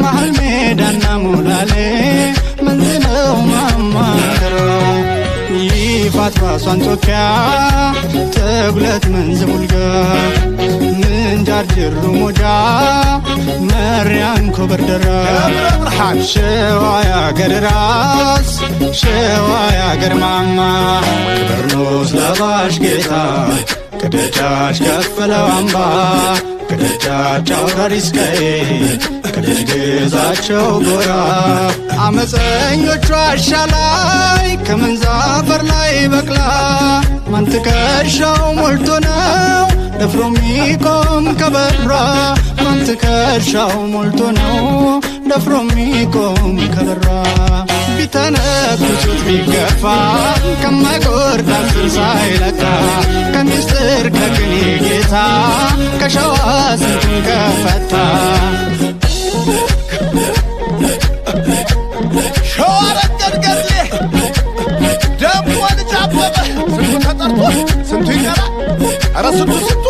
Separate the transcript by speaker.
Speaker 1: መሃል ሜዳና ሞላሌ ምንድነው ማማከረው ይፋት ራሷን ቶኪያ ተጉለት መንዝ ሙልጋ ምንጃር ጅሩ ሞጃ መሪያን ኮበርደራ ሸዋ ያገር ራስ ሸዋ ያገር ማማ ክብርኖስ ለባሽ ጌታ ከደጃች ከፈለው አምባ ከደጃች አውራሪስ ቀይ ከደጅ ግዛቸው ጎራ አመፀኞቹ ዋሻ ላይ ከመንዛፈር ላይ በቅላ ማን ትከሻው ሞልቶ ነው ደፍሮ ሚቆም ከበሯ ማን ትከሻው ሞልቶ ነው ደፍሮ ሚቆም ከበሯ ቢተነኩሱት ቢገፋ ከማይጎርዳ ስር ሳይለካ ከሚስጥር ከቅኔ ጌታ ከሸዋ ስንቱን ከፈታ
Speaker 2: ሸዋ ረገድ ገድሌ ደሞ ልጅ አበበ ስንቱ ተጠርቶ ስንቱ ይቀራል ኧረ ስንቱ